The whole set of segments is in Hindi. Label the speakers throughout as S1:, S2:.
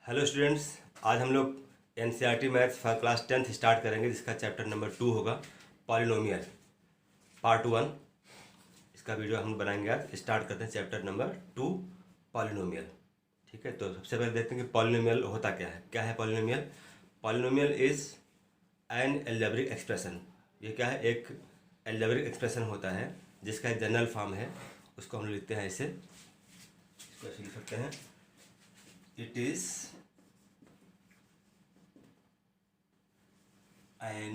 S1: हेलो स्टूडेंट्स, आज हम लोग NCERT maths for class 10th start करेंगे, जिसका चैप्टर नंबर 2 होगा पॉलिनोमियल पार्ट 1। इसका वीडियो हम बनाएंगे। आज स्टार्ट करते हैं चैप्टर नंबर 2 पॉलिनोमियल। ठीक है, तो सबसे पहले देखते हैं कि पॉलिनोमियल होता क्या है polynomial. Polynomial is an algebraic expression. ये क्या है? एक एल्जेब्रिक एक्सप्रेशन होता है जिसका एक जनरल फॉर्म है। उसको हम लिखते हैं ऐसे, इसको ऐसे लिख सकते हैं, it is an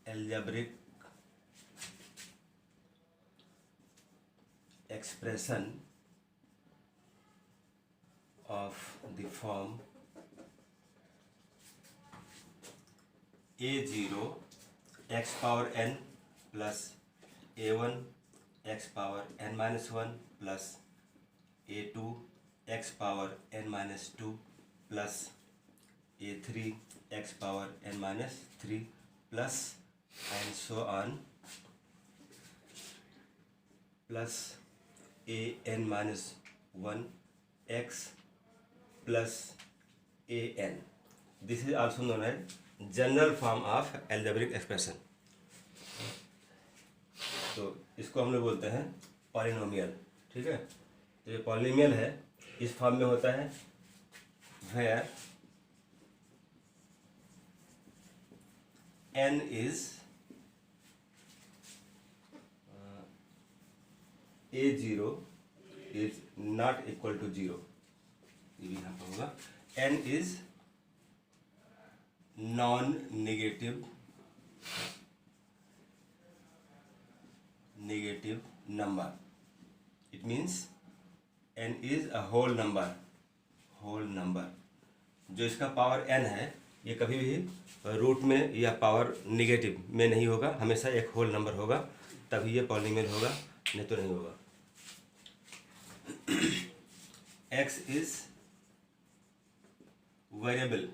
S1: algebraic expression of the form a0 x power n plus a1 x power n minus 1 plus a2 x power n minus 2 plus a3 x power n minus 3 plus and so on plus a n minus 1 x plus a n. This is also known as general form of algebraic expression. तो इसको हम लोग बोलते हैं पॉलिनोमियल। ठीक है, तो ये पॉलिनोमियल है, इस फॉर्म में होता है where n is a0 is not equal to 0। ये भी यहाँ पर होगा n is non negative number. It means n is a whole number. जो इसका पावर n है ये कभी भी रूट में या पावर निगेटिव में नहीं होगा, हमेशा एक होल नंबर होगा, तभी ये पॉलिनोमियल होगा, नहीं तो नहीं होगा। x is variable.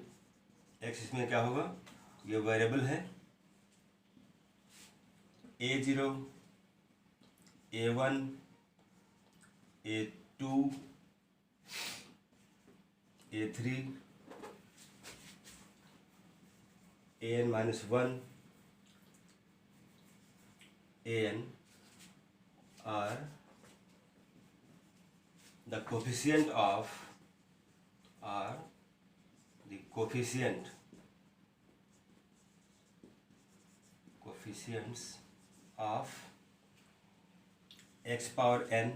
S1: x इसमें क्या होगा? ये वेरिएबल है। a0 a1 a2 a3 an minus 1 an are the coefficient of coefficients of x power n,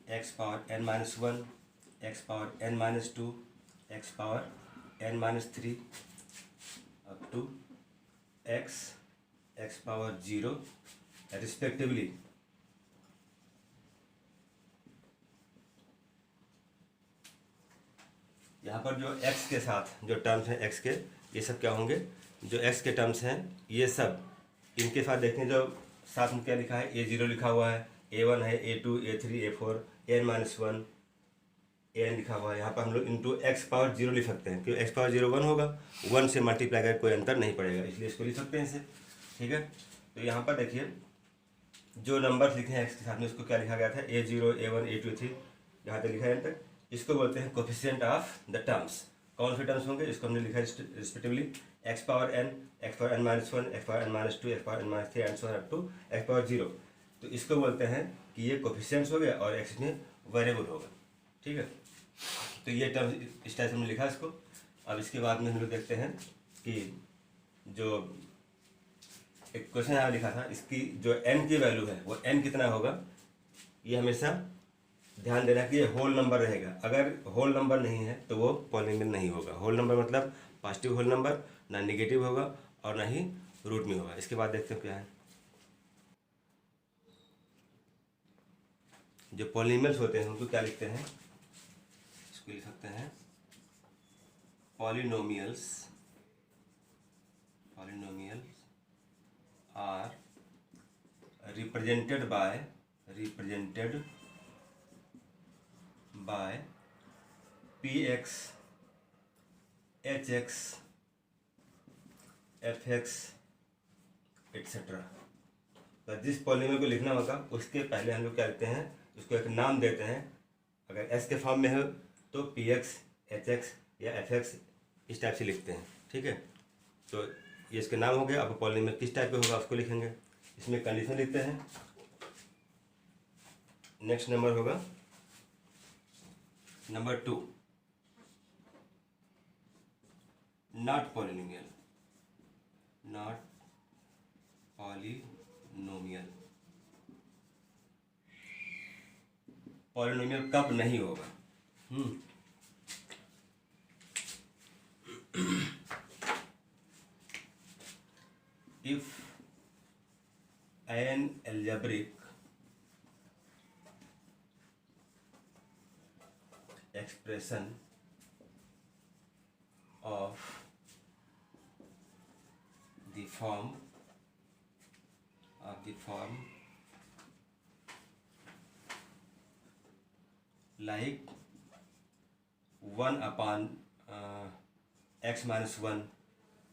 S1: x power n minus 1, x power n minus 2, x power n minus 3 up to x power 0 respectively। यहाँ पर जो x के साथ जो टर्म्स हैं x के, ये सब क्या होंगे? जो x के टर्म्स हैं ये सब, इनके साथ देखें जो साथ में क्या लिखा है, a0 लिखा हुआ है, a1 है, a2 a3 a4 n minus 1 an लिखा हुआ है। यहाँ पर हम लोग इंटू एक्स पावर 0 लिख सकते हैं, क्योंकि एक्स पावर 0 1 होगा, 1 से मल्टीप्लाई कर कोई अंतर नहीं पड़ेगा, इसलिए इसको लिख सकते हैं इसे। ठीक है, तो यहाँ पर देखिए जो नंबर लिखे हैं एक्स के साथ में, उसको क्या लिखा गया था, a0 a1 a2 a3, यहाँ तक लिखा है तक। इसको बोलते हैं कोफिशिएंट ऑफ द टर्म्स। कौन से टर्म्स होंगे? इसको हमने लिखा है respectively x power n, x power n minus 1, x power n minus 2, x power n minus 3 and so on up to x power 0। तो इसको बोलते हैं कि ये कोफिशिएंट्स हो गया और एक्स में वेरिएबल होगा। ठीक है, तो ये टर्म इस टाइप से हमने लिखा इसको। अब इसके बाद में हम लोग देखते हैं कि जो एक क्वेश्चन यहाँ लिखा था, इसकी जो n की वैल्यू है वो n कितना होगा, ये हमेशा ध्यान देना कि ये होल नंबर रहेगा। अगर होल नंबर नहीं है तो वो पॉलिनोमियल नहीं होगा। होल नंबर मतलब पॉजिटिव होल नंबर, ना नेगेटिव होगा और ना ही रूट में होगा। इसके बाद देखते हैं क्या है। जो पॉलिनोमियल्स होते हैं उनको क्या लिखते हैं? इसको लिख सकते हैं polynomials are represented by px hx fx etcetera. तो जिस पॉलिनोमियल को लिखना होगा उसके पहले हम लोग क्या लिखते हैं, उसको एक नाम देते हैं अगर एक्स के फॉर्म में हो तो पी एक्स, एच एक्स या एफ एक्स इस टाइप से लिखते हैं, ठीक है। तो ये इसके नाम हो गया। अब पॉलिनोमियल किस टाइप का होगा उसको लिखेंगे। इसमें कंडीशन लिखते हैं। नेक्स्ट नंबर होगा number 2, not polynomial, not polynomial. Polynomial कब नहीं होगा? If an algebraic expression of the form like 1 upon x minus 1,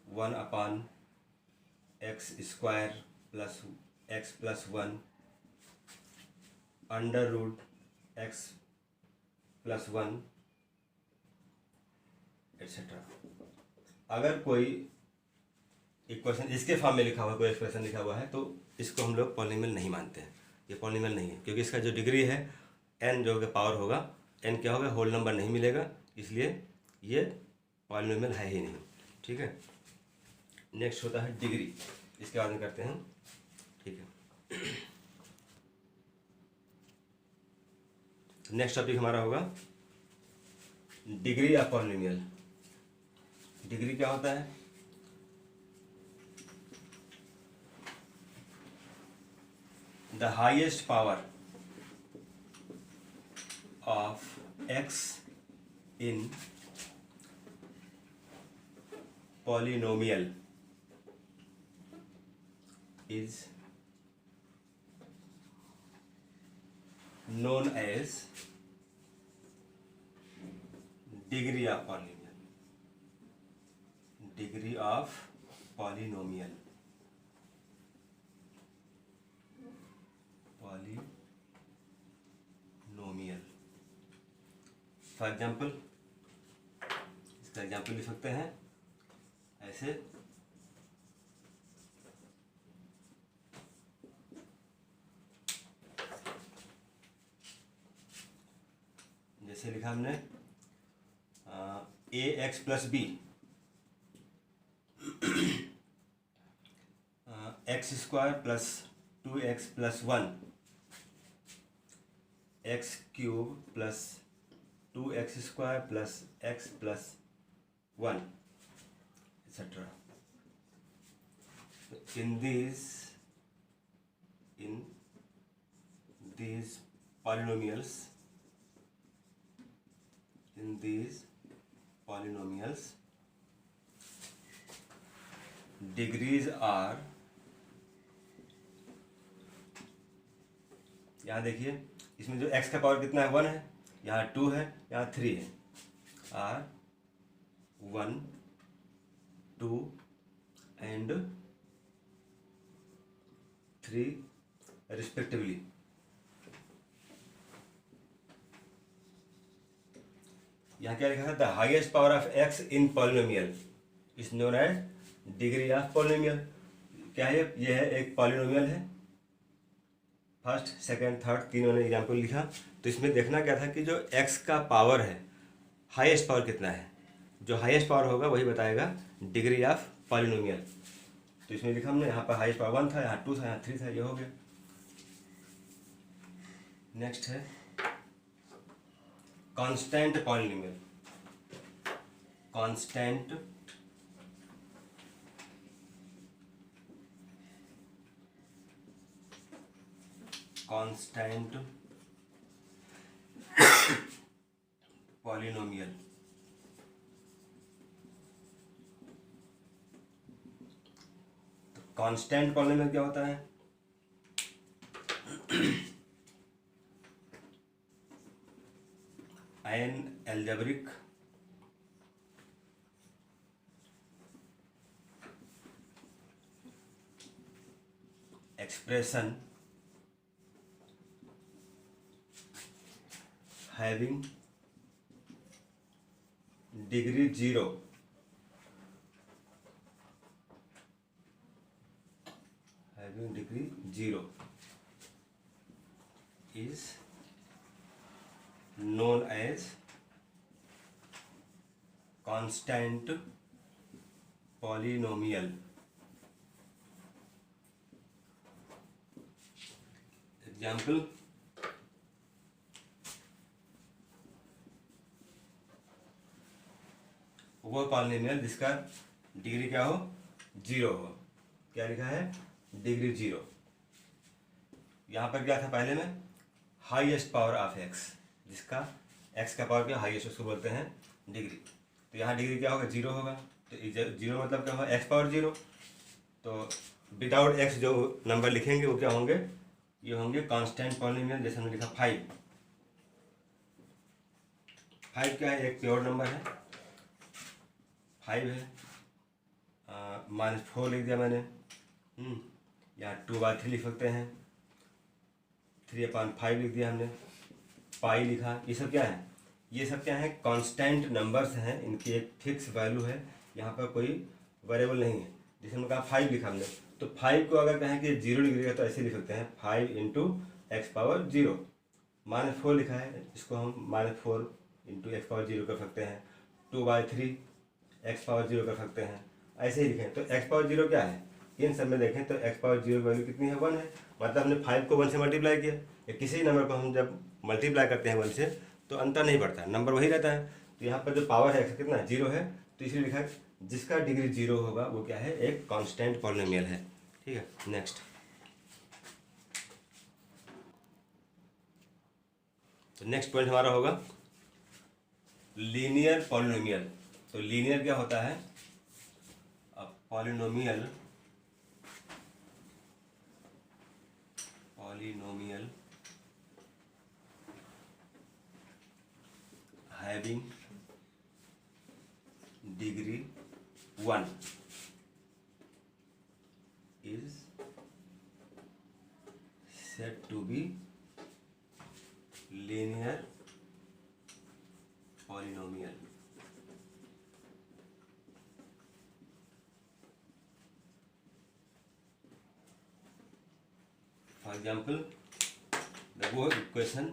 S1: 1 upon x square plus x plus 1, under root x plus 1 etcetera. अगर कोई इक्वेशन इसके फॉर्म में लिखा हुआ है, कोई एक्सप्रेशन लिखा हुआ है, तो इसको हम लोग पॉलिनोमियल नहीं मानते हैं। ये पॉलिनोमियल नहीं है, क्योंकि इसका जो डिग्री है n जो कि पावर होगा, n क्या होगा, होल नंबर नहीं मिलेगा, इसलिए ये पॉलिनोमियल है ही नहीं, ठीक है। नेक्स्ट होता है डिग्री, इसके बाद में करते हैं, ठीक है। नेक्स्ट टॉपिक हमारा होगा डिग्री ऑफ पॉलिनोमियल। डिग्री क्या होता है? The highest power of x in polynomial is known as degree of polynomial, degree of polynomial, polynomial। For example, इसका एग्जाम्पल लिख सकते हैं ऐसे, जैसे लिखा हमने A x plus B, x square plus 2x plus 1, x cube plus 2x square plus x plus 1 etcetera. In these polynomials, degrees are, यहाँ देखिए इसमें जो x का पावर कितना है, 1 है, यहाँ 2 है, यहाँ 3 है, आर 1, 2 एंड 3 रिस्पेक्टिवली। यहाँ क्या लिखा है? The highest power of x in polynomial is known as degree of polynomial. क्या है ये? है एक पॉलिनोमियल है, फर्स्ट सेकंड थर्ड तीनों ने एग्जाम्पल लिखा। तो इसमें देखना क्या था कि जो एक्स का पावर है, हाईएस्ट पावर कितना है, जो हाईएस्ट पावर होगा वही बताएगा डिग्री ऑफ पॉलिनोमियल। तो इसमें लिखा हमने, यहाँ पर हाईएस्ट पावर 1 था, यहाँ 2 था, यहाँ 3 था, ये हो गया। नेक्स्ट है कांस्टेंट पॉलिनोमियल। Constant polynomial. तो कांस्टेंट पॉलिनोमियल क्या होता है? an algebraic expression having degree 0 having degree 0 is known as constant polynomial. Example, वो पॉलिनोमियल जिसका डिग्री क्या हो, 0 हो। क्या लिखा है, डिग्री 0। यहाँ पर क्या था पहले में, हाईएस्ट पावर ऑफ एक्स, जिसका x का पावर क्या हाईएस्ट, उसको बोलते हैं डिग्री। तो यहाँ डिग्री क्या होगा, 0 होगा। तो 0 मतलब क्या होगा, x पावर 0। तो विदाउट x जो नंबर लिखेंगे वो क्या होंगे, ये होंगे कांस्टेंट पॉलिनोमियल। जैसे हमने लिखा 5 क्या है, एक प्योर नंबर है, 5 है। -4 लिख दिया मैंने। यहाँ 2/3 लिख सकते हैं, 3/5 लिख दिया हमने, पाई लिखा। ये सब क्या है, ये सब क्या है, कांस्टेंट नंबर्स हैं, इनकी एक फिक्स वैल्यू है, यहाँ पर कोई वेरिएबल नहीं है। जैसे हमने कहा 5 लिखा हमने, तो 5 को अगर कहें कि 0 लिख देगा तो ऐसे लिख सकते हैं, 5 × x पावर 0। -4 लिखा है, इसको हम -4 × x पावर 0 कर सकते हैं। 2/3 x पावर 0 कर सकते हैं, ऐसे ही लिखें। तो x पावर 0 क्या है, इन सब में देखें तो x पावर 0 की वैल्यू कितनी है, 1 है। मतलब हमने 5 को 1 से मल्टीप्लाई किया, या किसी नंबर को हम जब मल्टीप्लाई करते हैं 1 से तो अंतर नहीं बढ़ता है, नंबर वही रहता है। तो यहाँ पर जो पावर है x कितना है, 0 है। तो इसलिए लिखा है जिसका डिग्री 0 होगा वो क्या है, एक कांस्टेंट पॉलिनोमियल है। ठीक है, नेक्स्ट। तो नेक्स्ट पॉइंट हमारा होगा लीनियर पॉलिनोमियल। तो लीनियर क्या होता है, polynomial having degree 1 is said to be linear polynomial. For example, वो इक्वेशन,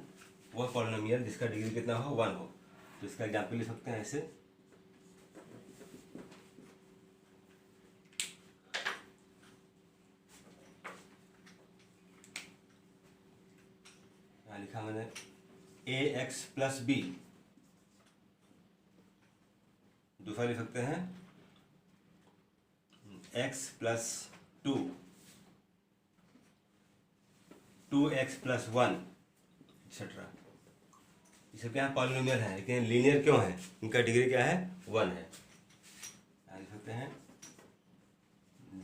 S1: वो पॉलिनोमियल जिसका डिग्री कितना हो, 1 हो। तो इसका एग्जाम्पल लिख सकते हैं ऐसे, यहाँ लिखा मैंने ax + b। दूसरा लिख सकते हैं x + 2, 2x + 1 एक्सेट्रा। ये सब क्या है, पॉलिनोमियल है, लेकिन लीनियर क्यों है, इनका डिग्री क्या है, 1 है। लिख सकते हैं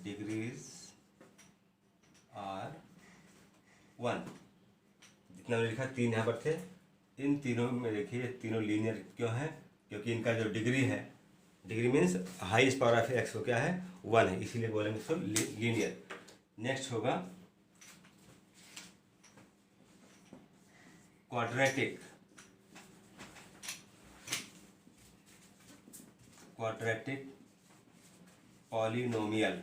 S1: डिग्रीज आर 1। जितना मैंने लिखा 3 यहाँ पर थे, इन तीनों में देखिए तीनों लीनियर क्यों है, क्योंकि इनका जो डिग्री है, degree means highest power of x को क्या है, 1 है, इसीलिए बोलेंगे इसको लीनियर। नेक्स्ट होगा क्वाड्रेटिक पॉलिनोमियल।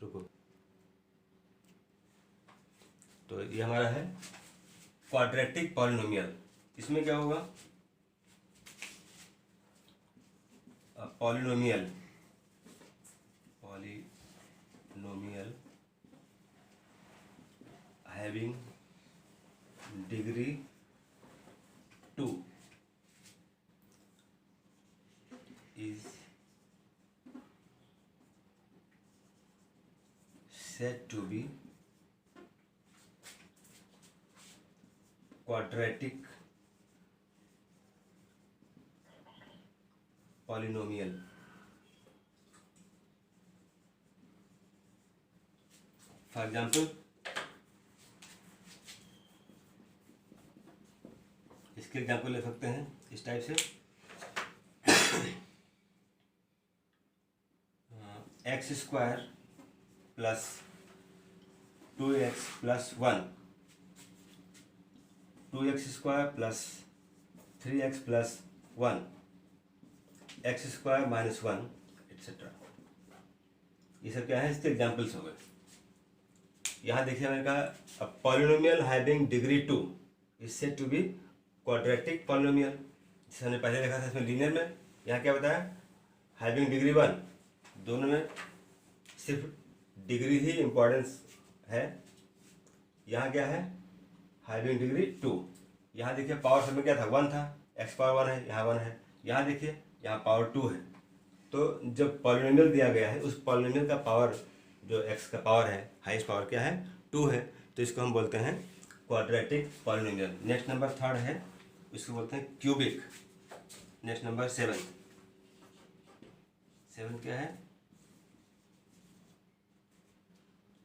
S1: रुको, तो ये हमारा है क्वाड्रेटिक पॉलिनोमियल। इसमें क्या होगा, polynomial having degree 2 is said to be quadratic polynomial। For example, इसके एग्जाम्पल ले सकते हैं इस टाइप से, x² + 2x plus 1, 2x square plus 3x plus 1, x square minus 1 etcetera. ये सब क्या है, इसके एग्जाम्पल्स हो गए। यहाँ देखिए मैंने कहा a polynomial having degree 2 is said to be quadratic polynomial. जिसे हमने पहले देखा था इसमें लीनियर में, यहाँ क्या बताया, हैविंग डिग्री 1। दोनों में सिर्फ डिग्री ही इम्पोर्टेंस है। यहाँ क्या है, हैविंग डिग्री 2। यहाँ देखिए पावर सब में क्या था, 1 था, x पावर 1 है, यहाँ 1 है। यहाँ देखिए यहाँ पावर 2 है। तो जब पॉलिनोमियल दिया गया है उस पॉलिनोमियल का पावर जो x का पावर है, हाईएस्ट पावर क्या है, 2 है, तो इसको हम बोलते हैं क्वाड्रेटिक पॉलिनोमियल। नेक्स्ट नंबर 3 है, इसको बोलते हैं क्यूबिक। नेक्स्ट नंबर 7 क्या है,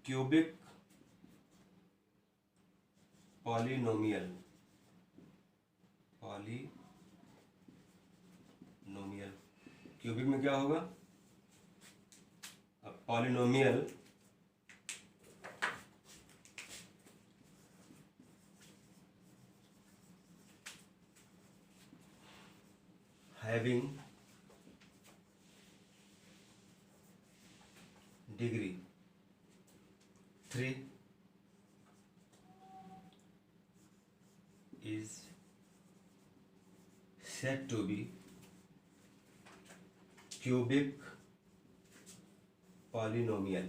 S1: क्यूबिक पॉलिनोमियल। क्यूबिक में क्या होगा, polynomial having degree 3 is said to be cubic polynomial।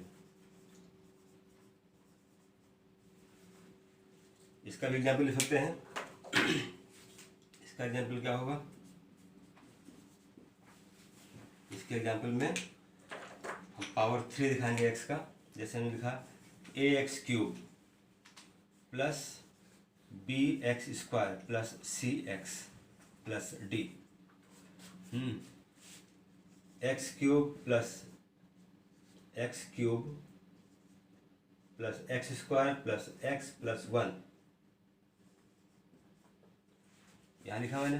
S1: इसका भी एग्जाम्पल लिख सकते हैं। इसका एग्जाम्पल क्या होगा, इसके एग्जाम्पल में हम पावर 3 दिखाएंगे x का। जैसे हमने लिखा ax cube plus bx square plus cx plus d। x cube plus x square plus x plus 1, यहाँ लिखा मैंने।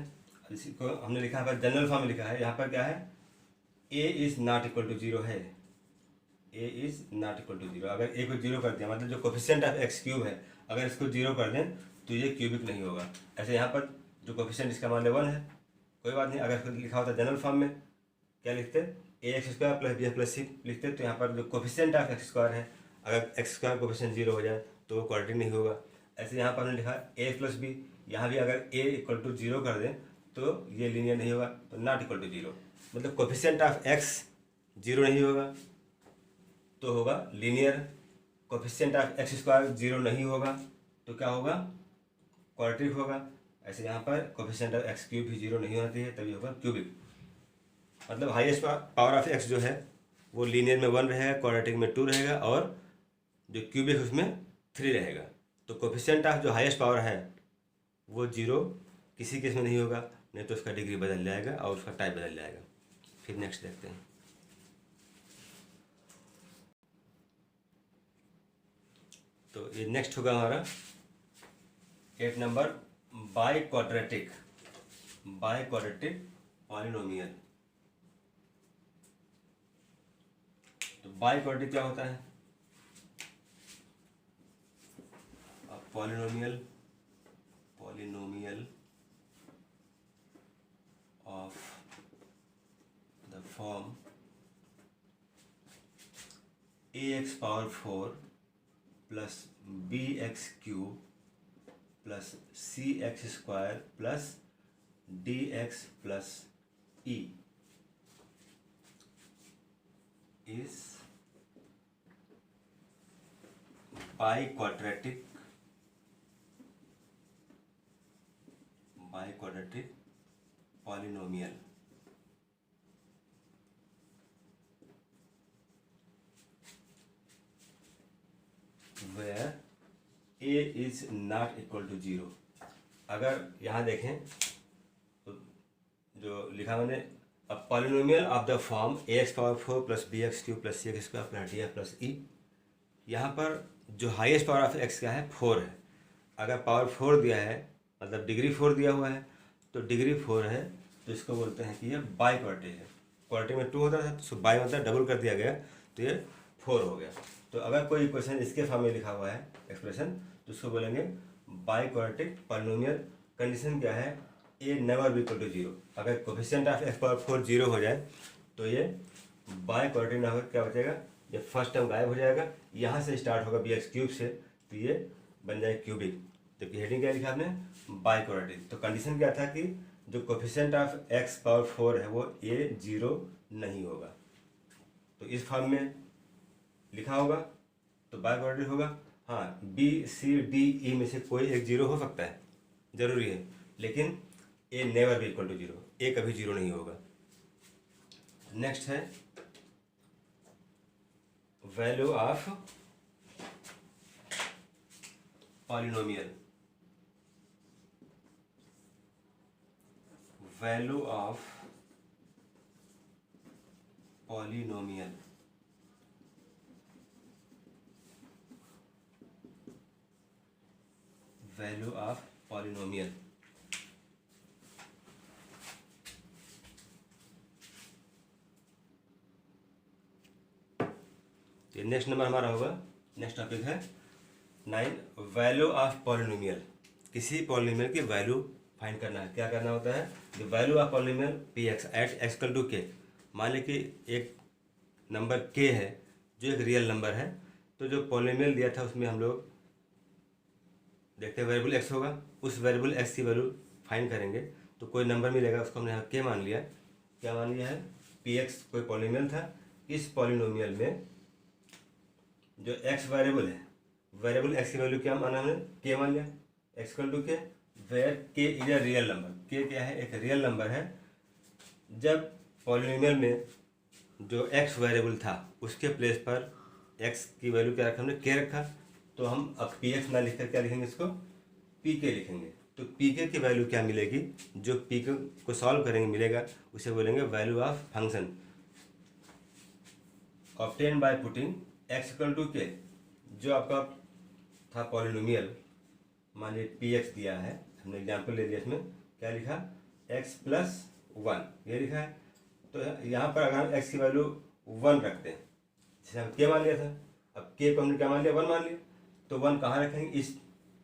S1: इसी को हमने लिखा है जनरल फॉर्म में लिखा है। यहाँ पर क्या है, a is not equal to 0 है, a is not equal to 0। अगर a को 0 कर दिया, मतलब जो कोफिशिएंट ऑफ x क्यूब है, अगर इसको 0 कर दें तो ये क्यूबिक नहीं होगा। ऐसे यहाँ पर जो कोफिशिएंट इसका मान लें 1 है, कोई बात नहीं। अगर लिखा होता जनरल फॉर्म में क्या लिखते, ax square plus bx plus c लिखते, तो यहाँ पर जो कोफिशिएंट ऑफ x स्क्वायर है, अगर x स्क्वायर कोफिशिएंट 0 हो जाए तो वो क्वाड्रेटिक नहीं होगा। ऐसे यहाँ पर हमने लिखा a प्लस b, यहाँ भी अगर a इक्वल टू 0 कर दें तो ये लीनियर नहीं होगा, तो नॉट इक्वल टू 0। मतलब कोफिशिएंट ऑफ x 0 नहीं होगा तो होगा linear. Coefficient of x square 0 नहीं होगा तो क्या होगा, क्वाड्रेटिक होगा। ऐसे यहाँ पर कोफिशिएंट ऑफ x क्यूब भी 0 नहीं होना चाहिए, तभी होगा क्यूबिक। मतलब हाईएस्ट पावर ऑफ x जो है वो लीनियर में 1 रहेगा, क्वाड्रेटिक में 2 रहेगा, और जो क्यूबिक उसमें 3 रहेगा। तो कोफिशिएंट ऑफ जो हाईएस्ट पावर है वो 0 किसी केस में नहीं होगा, नहीं तो उसका डिग्री बदल जाएगा और उसका टाइप बदल जाएगा। फिर नेक्स्ट देखते हैं। तो ये नेक्स्ट होगा हमारा 8 नंबर, बाई क्वाड्रेटिक पॉलिनोमियल। तो बाई क्वाड्रेटिक क्या होता है, polynomial of the form ax power 4 plus bx cube plus cx square plus dx plus e is biquadratic polynomial। where a is not equal to 0। अगर यहाँ देखें तो जो लिखा मैंने, a polynomial of the form ax power 4 plus bx cube plus cx square plus dx plus e। यहाँ पर जो हाईएस्ट पावर ऑफ x क्या है, 4 है। अगर पावर 4 दिया है, मतलब डिग्री 4 दिया हुआ है, तो डिग्री 4 है, तो इसको बोलते हैं कि ये बाई क्वाड्रेटिक है। क्वाड्रेटिक में 2 होता है, तो बाई मतलब डबल कर दिया गया, तो ये 4 हो गया। तो अगर कोई इक्वेशन इसके फॉर्म में लिखा हुआ है एक्सप्रेशन, तो उसको बोलेंगे बाई क्वाड्रेटिक पॉलिनोमियल। कंडीशन क्या है, A never be equal to zero. अगर coefficient of x power 4 zero हो जाए तो ये बाई क्वाड्रेटिक ना होकर क्या बचेगा, ये फर्स्ट टर्म गायब हो जाएगा, यहाँ से स्टार्ट होगा बी एक्स क्यूब से, तो ये बन जाए क्यूबिक। जबकि हेडिंग क्या लिखा आपने, बाई क्वाड्रेटिक। तो कंडीशन क्या था कि जो कोफिशिएंट ऑफ एक्स पावर 4 है वो ए जीरो नहीं होगा। तो इस फॉर्म में लिखा होगा तो बाई क्वाड्रेटिक होगा। हाँ, बी सी डी ई में से कोई एक जीरो हो सकता है, जरूरी है, लेकिन A never be equal to zero, A कभी जीरो नहीं होगा। नेक्स्ट है value of polynomial. Value of polynomial, value of polynomial. ये नेक्स्ट नंबर हमारा होगा। नेक्स्ट टॉपिक है 9, वैल्यू ऑफ पॉलिनोमियल। किसी पॉलिनोमियल की वैल्यू फाइंड करना है। क्या करना होता है, the value of polynomial P x at x equal to K. मान लीजिए कि एक नंबर के है जो एक रियल नंबर है, तो जो पॉलिनोमियल दिया था उसमें हम लोग देखते हैं वेरिएबल एक्स होगा, उस वेरिएबल एक्स की वैल्यू फाइंड करेंगे तो कोई नंबर मिलेगा, उसको हमने यहाँ के मान लिया। क्या मान लिया है, पी एक्स कोई पॉलिनोमियल था। इस पॉलिनोमियल में जो एक्स वेरिएबल है, वेरिएबल एक्स की वैल्यू क्या माना हमने, के मान लिया, एक्स इक्वल टू के, वेयर के is a real number. K क्या है, एक रियल नंबर है। जब पॉलिनोमियल में जो एक्स वेरिएबल था उसके प्लेस पर एक्स की वैल्यू क्या रखा हमने, के रखा, तो हम अब पी एक्स ना लिखकर क्या लिखेंगे, इसको पी के लिखेंगे। तो पी के की वैल्यू क्या मिलेगी, जो पी के को सॉल्व करेंगे मिलेगा, उसे बोलेंगे value of function obtain by putting x equal to k. जो आपका था पॉलिनोमियल, मान लीजिए पी एक्स दिया है, हमने एग्जाम्पल ले लिया, इसमें क्या लिखा, एक्स प्लस 1 ये लिखा है। तो यहाँ पर अगर हम एक्स की वैल्यू 1 रखते हैं, जैसे हम के मान लिया था, अब के को हमने क्या मान लिया, 1 मान लिया, तो 1 कहाँ रखेंगे, इस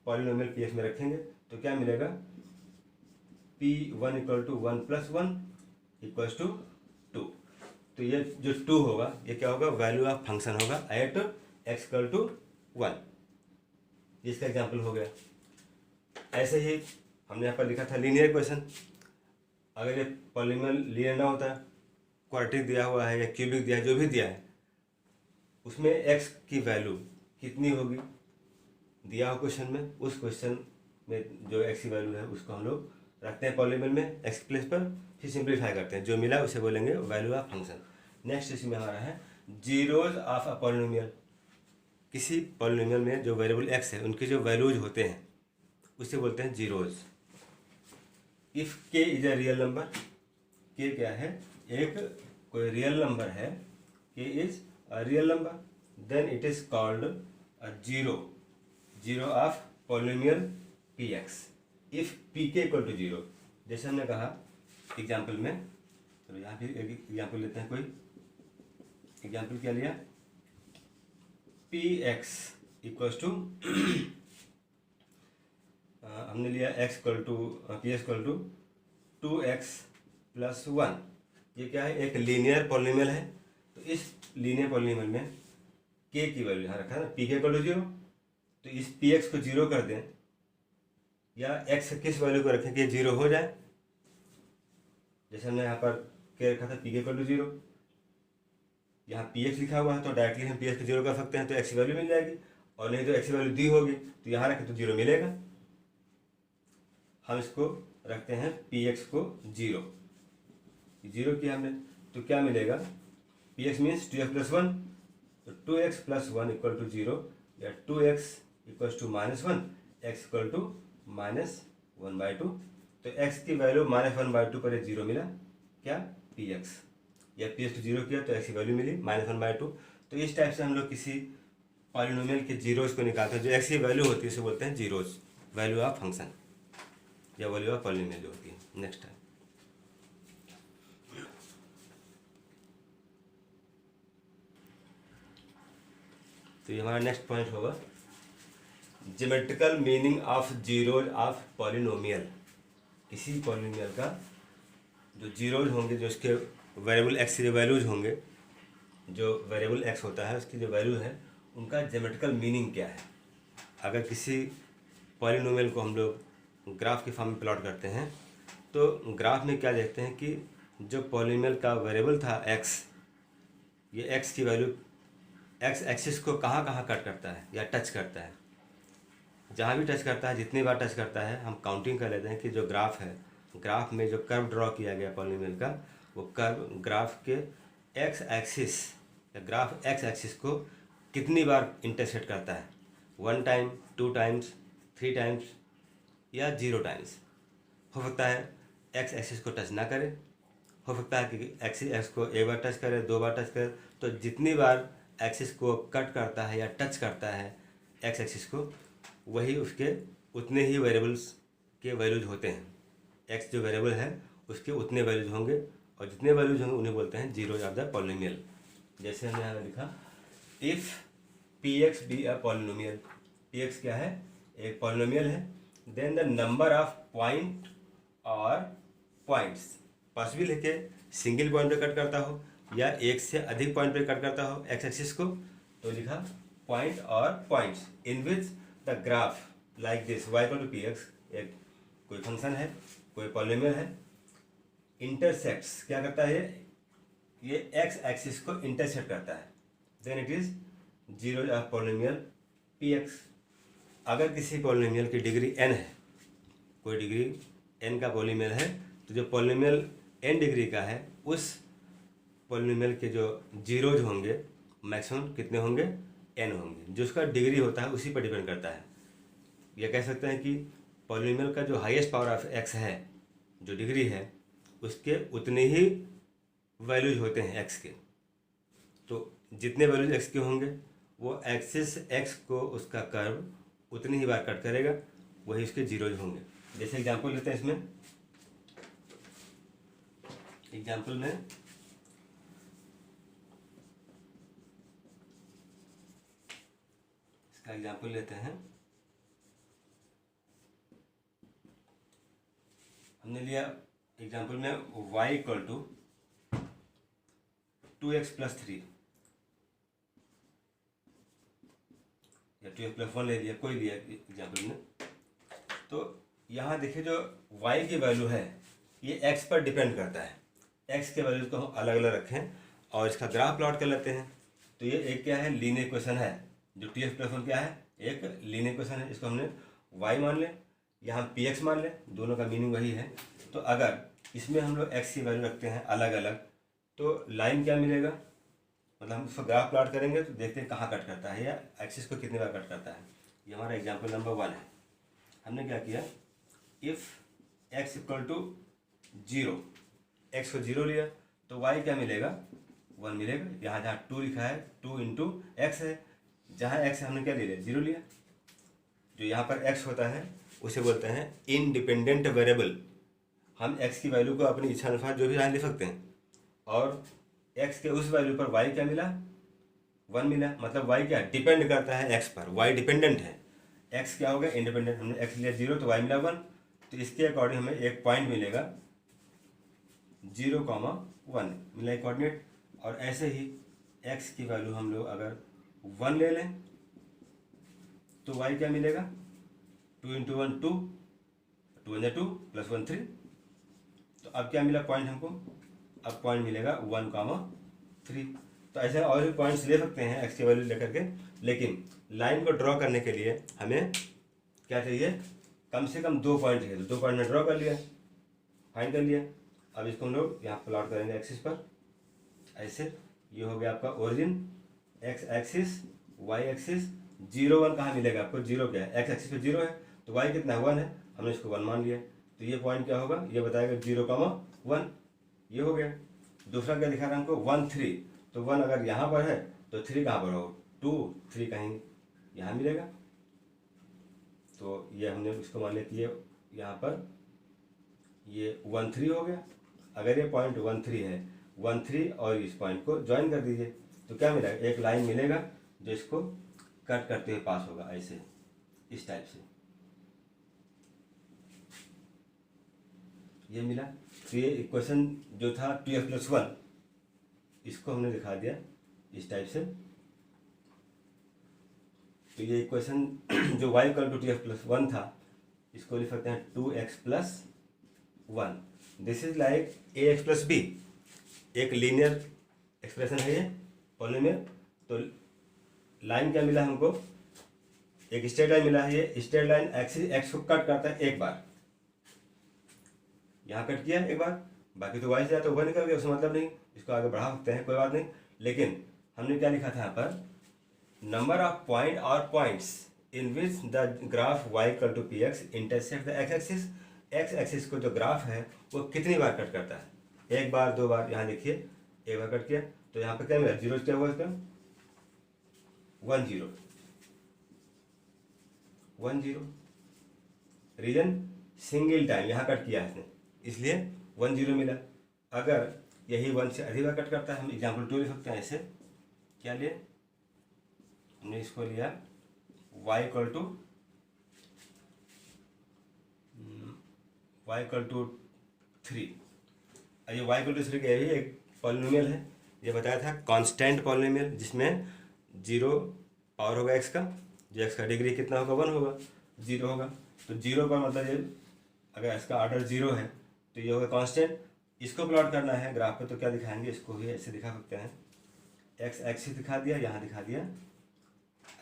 S1: पॉलिनोमियल पी एक्स में रखेंगे, तो क्या मिलेगा, p1 equal to 1 plus 1 equals to 2। तो ये जो 2 होगा ये क्या होगा, वैल्यू ऑफ फंक्शन होगा एट एक्स इक्वल टू 1। इसका एग्जाम्पल हो गया। ऐसे ही हमने यहाँ पर लिखा था लीनियर इक्वेशन। अगर ये पॉलिनोमियल लीनियर ना होता, क्वाड्रेटिक दिया हुआ है या क्यूबिक दिया है, जो भी दिया है, उसमें एक्स की वैल्यू कितनी होगी दिया हो क्वेश्चन में, उस क्वेश्चन में जो एक्स की वैल्यू है उसको हम लोग रखते हैं पॉलिनोमियल में एक्स प्लेस पर, फिर सिंप्लीफाई करते हैं, जो मिला उसे बोलेंगे वैल्यू ऑफ फंक्शन। नेक्स्ट इसमें हमारा है जीरोज ऑफ अ पॉलिनोमियल। किसी पॉलिनोमियल में जो वेरिएबल एक्स है उनके जो वैल्यूज होते हैं उसे बोलते हैं zeros. If k is a real number, k क्या है, एक कोई रियल नंबर है, k is a real number, then it is called a zero of polynomial P x if p k equal to zero. जैसे हमने कहा एग्जाम्पल में, चलो यहाँ भी एक एग्जाम्पल लेते हैं। कोई एग्जाम्पल क्या लिया, पी एक्स इक्वल्स टू हमने लिया x equal to p x equal to 2x plus 1। ये क्या है, एक लीनियर पॉलिनोमियल है। तो इस लीनियर पॉलिनोमियल में के की वैल्यू यहाँ रखा है ना, पी के इक्वल टू 0, तो इस पी एक्स को 0 कर दें, या एक्स किस वैल्यू को रखें कि 0 हो जाए। जैसे हमने यहाँ पर के रखा था पी के इक्वल टू 0, यहाँ पी एक्स लिखा हुआ है तो डायरेक्टली हम पी एक्स को 0 कर सकते हैं, तो एक्स की वैल्यू मिल जाएगी। और नहीं तो एक्स की वैल्यू दी होगी तो यहाँ रखें तो 0 मिलेगा। हम इसको रखते हैं पी एक्स को 0 किया हमने, तो क्या मिलेगा, P x means 2x plus 1, तो 2x प्लस 1 इक्वल टू 0, या 2x equals to -1, x equal to -1/2। तो x की वैल्यू -1/2 पर 0 मिला, क्या, पी एक्स, या पी एक्स को 0 किया तो x की वैल्यू मिली -1/2। तो इस टाइप से हम लोग किसी पॉलिनोमियल के जीरोज को निकालते हैं। जो x की वैल्यू होती है उसे बोलते हैं जीरोज, वैल्यू ऑफ फंक्शन या वैल्यू ऑफ पॉलिनोमियल जो होती है। नेक्स्ट है तो ये हमारा नेक्स्ट पॉइंट होगा geometrical meaning of zeros of polynomial. किसी पॉलिनोमियल का जो जीरोज होंगे, जो उसके वेरिएबल एक्स के जो वैल्यूज होंगे, जो वेरिएबल एक्स होता है उसकी जो वैल्यू है, उनका ज्योमेट्रिकल मीनिंग क्या है। अगर किसी पॉलिनोमियल को हम लोग ग्राफ के फॉर्म में प्लॉट करते हैं तो ग्राफ में क्या देखते हैं कि जो पॉलिनोमियल का वेरिएबल था एक्स, ये एक्स की वैल्यू एक्स एक्सिस को कहाँ कहाँ कट करता है या टच करता है। जहाँ भी टच करता है, जितनी बार टच करता है, हम काउंटिंग कर लेते हैं कि जो ग्राफ है, ग्राफ में जो कर्व ड्रॉ किया गया पॉलिनोमियल का, वो कर्व ग्राफ के एक्स एक्सिस या ग्राफ एक्स एक्सिस को कितनी बार इंटरसेक्ट करता है। 1 टाइम, 2 टाइम्स, 3 टाइम्स या 0 टाइम्स। हो सकता है एक्स एक्सिस को टच ना करे, हो सकता है कि एक्स को एक बार टच करे, 2 बार टच करे। तो जितनी बार एक्सिस को कट करता है या टच करता है एक्स एक्सिस को, वही उसके उतने ही वेरिएबल्स के वैल्यूज होते हैं। एक्स जो वेरिएबल है उसके उतने वैल्यूज होंगे, और जितने वैल्यूज होंगे उन्हें बोलते हैं जीरोज ऑफ द पॉलिनोमियल। जैसे हमने यहाँ लिखा, if p x be a polynomial. P x क्या है? एक पॉलिनोमियल है। Then the number of point और पॉइंट्स, पॉसिबल है कि सिंगल पॉइंट पे कट करता हो या एक से अधिक पॉइंट पे कट करता हो एक्स एक्सिस को। तो लिखा पॉइंट और points in which the graph like this y equal to p x, एक कोई फंक्शन है, कोई पॉलिनोमियल है, इंटरसेक्ट्स, क्या करता है ये एक्स एक्सिस को इंटरसेक्ट करता है, then it is zero of polynomial P x. अगर किसी पॉलिनोमियल की डिग्री n है, कोई डिग्री n का पॉलिनोमियल है, तो जो पॉलिनोमियल n डिग्री का है उस पॉलिनोमियल के जो जीरोज होंगे मैक्सिमम कितने होंगे? n होंगे। जो उसका डिग्री होता है उसी पर डिपेंड करता है। यह कह सकते हैं कि पॉलिनोमियल का जो हाईएस्ट पावर ऑफ x है, जो डिग्री है, उसके उतने ही वैल्यूज होते हैं x के। तो जितने वैल्यूज x के होंगे वो एक्सिस x को उसका कर्व उतनी ही बार कट करेगा, वही उसके जीरोज होंगे। जैसे एग्जांपल लेते हैं, इसमें एग्जांपल में इसका एग्जांपल लेते हैं। हमने लिया एग्जांपल में y equal to 2x plus 3 या 2x प्लस 1 ले लिया, कोई लिया एग्जांपल में। तो यहाँ देखिए जो y की वैल्यू है ये x पर डिपेंड करता है। x के वैल्यूज को हम अलग अलग रखें और इसका ग्राफ प्लॉट कर लेते हैं। तो ये एक क्या है? लीनियर इक्वेशन है। जो 2x प्लस 1 क्या है? एक लीनियर इक्वेशन है। इसको हमने y मान लें, यहाँ px मान लें, दोनों का मीनिंग वही है। तो अगर इसमें हम लोग x की वैल्यू रखते हैं अलग अलग, तो लाइन क्या मिलेगा? मतलब हम इसको ग्राफ प्लॉट करेंगे तो देखते हैं कहाँ कट करता है या एक्सिस को कितनी बार कट करता है। ये हमारा एग्जाम्पल नंबर 1 है। हमने क्या किया, if x equal to 0, x को 0 लिया तो y क्या मिलेगा? 1 मिलेगा। यहाँ जहाँ 2 लिखा है 2 इंटू एक्स है, जहाँ x हमने क्या ले लिया? 0 लिया। जो यहाँ पर x होता है उसे बोलते हैं इंडिपेंडेंट वेरिएबल। हम x की वैल्यू को अपनी इच्छा अनुसार जो भी यहाँ लिख सकते हैं, और x के उस वैल्यू पर y क्या मिला? 1 मिला। मतलब y क्या डिपेंड करता है x पर, y डिपेंडेंट है। x क्या होगा? इंडिपेंडेंट। हमने x लिया 0 तो y मिला 1। तो इसके अकॉर्डिंग हमें एक पॉइंट मिलेगा 0,1 मिला एक कोऑर्डिनेट। और ऐसे ही x की वैल्यू हम लोग अगर 1 ले लें तो y क्या मिलेगा? 2 इंटू 1 2, 2 × 2 प्लस 1 3। तो अब क्या मिला पॉइंट हमको? अब पॉइंट मिलेगा 1,3। तो ऐसे और भी पॉइंट्स ले सकते हैं एक्स की वैल्यू लेकर के, लेकिन लाइन को ड्रॉ करने के लिए हमें क्या चाहिए? कम से कम 2 पॉइंट चाहिए। तो 2 पॉइंट में ड्रॉ कर लिया, फाइंड कर लिया। अब इसको हम लोग यहाँ प्लॉट करेंगे एक्सिस पर। ऐसे ये हो गया आपका origin, x axis, y axis. 0 1 कहाँ मिलेगा आपको? 0 क्या है? एक्स एक्सिस पे 0 है तो वाई कितना है? 1 है। हमने इसको 1 मान लिया। तो ये पॉइंट क्या होगा? ये बताएगा 0,1। ये हो गया। दूसरा क्या दिखा रहा है हमको? 1 3। तो 1 अगर यहाँ पर है तो 3 कहाँ पर हो? 2 3 कहीं यहाँ मिलेगा। तो ये हमने इसको मान लिया कि ये यहाँ पर ये 1 3 हो गया। अगर ये पॉइंट 1 3 है, 1 3 और इस पॉइंट को ज्वाइन कर दीजिए तो क्या मिलेगा? एक लाइन मिलेगा जो इसको कट करते हुए पास होगा, ऐसे इस टाइप से ये मिला। तो ये इक्वेशन जो था 2x+1 इसको हमने दिखा दिया इस टाइप से। तो ये इक्वेशन जो y = 2x+1 था इसको लिख सकते हैं 2x+1। This is like ax + b, एक लीनियर एक्सप्रेशन है ये पॉलिनोमियल। तो लाइन क्या मिला हमको, एक स्ट्रेट लाइन मिला है। ये स्ट्रेट लाइन एक्सिस एक्स को कट करता है एक बार, यहाँ कट किया एक बार, बाकी तो वाई से जाता है ऊपर निकल गया, उसका मतलब नहीं, इसको आगे बढ़ा सकते हैं कोई बात नहीं। लेकिन हमने क्या लिखा था यहाँ पर, नंबर ऑफ पॉइंट और points in which the graph y = px intersect the x axis. x axis को जो ग्राफ है वो कितनी बार कट करता है, एक बार दो बार। यहाँ देखिए एक बार कट किया तो यहाँ पे क्या मिला, जीरो क्या हुआ इसका 1 0 1 0। रीजन सिंगल टाइम यहाँ कट किया है इसने, इसलिए 1 0 मिला। अगर यही 1 से अधिक बार कट करता है, हम एग्जाम्पल 2 लिख सकते हैं। ऐसे क्या लिए, हमने इसको लिया y = 3। ये y = 3 का यही एक पॉलिनोमियल है, ये बताया था कांस्टेंट पॉलिनोमियल, जिसमें 0 पावर होगा x का, जो x का डिग्री कितना होगा 1 होगा, 0 होगा। तो 0 पर मतलब ये अगर इसका ऑर्डर 0 है तो ये होगा कांस्टेंट। इसको प्लॉट करना है ग्राफ पे तो क्या दिखाएंगे, इसको भी ऐसे दिखा सकते हैं। x एक्सिस दिखा दिया, यहाँ दिखा दिया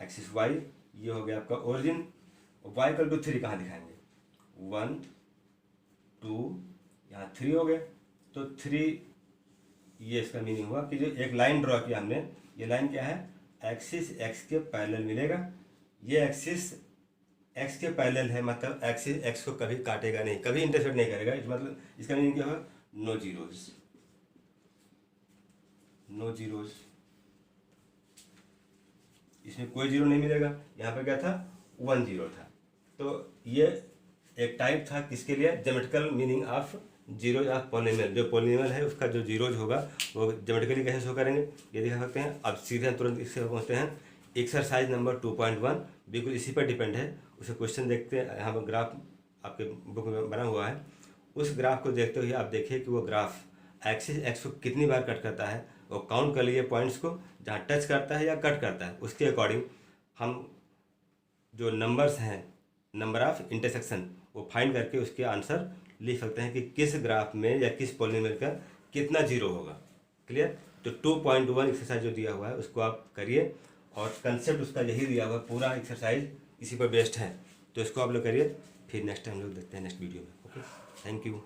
S1: एक्सिस y, ये हो गया आपका ओरिजिन। y = 3 कहाँ दिखाएंगे, 1 2 यहाँ 3 हो गए। तो 3 ये इसका मीनिंग हुआ कि जो एक लाइन ड्रॉ किया हमने, ये लाइन क्या है, एक्सिस x के पैरेलल मिलेगा। ये एक्सिस x के पैरेलल है, मतलब एक्सिस x को कभी काटेगा नहीं, कभी इंटरसेक्ट नहीं करेगा। इस मतलब इसका मीनिंग क्या होगा, नो जीरोज, नो जीरोज, इसमें कोई जीरो नहीं मिलेगा। यहाँ पे क्या था, 1 0 था। तो ये एक टाइप था किसके लिए, geometrical meaning of zero of polynomial. जो पॉलिनोमियल है उसका जो जीरोज होगा वो ज्योमेट्रिकली कैसे शो करेंगे ये दिखा सकते हैं। अब सीधे तुरंत इससे पहुँचते हैं एक्सरसाइज नंबर 2.1, बिल्कुल इसी पर डिपेंड है। उसे क्वेश्चन देखते हैं, यहाँ पर ग्राफ आपके बुक में बना हुआ है। उस ग्राफ को देखते हुए आप देखिए कि वो ग्राफ एक्सिस एक्स को कितनी बार कट करता है, वो काउंट कर लिए पॉइंट्स को जहाँ टच करता है या कट करता है। उसके अकॉर्डिंग हम जो नंबर्स हैं, नंबर ऑफ इंटरसेक्शन, वो फाइंड करके उसके आंसर लिख सकते हैं कि किस ग्राफ में या किस पॉलिनोमियल का कितना जीरो होगा। क्लियर। तो 2.1 एक्सरसाइज जो दिया हुआ है उसको आप करिए, और कंसेप्ट उसका यही दिया हुआ है, पूरा एक्सरसाइज इसी पर बेस्ड है। तो इसको आप लोग करिए, फिर नेक्स्ट टाइम हम लोग देखते हैं नेक्स्ट वीडियो में। Okay, thank you.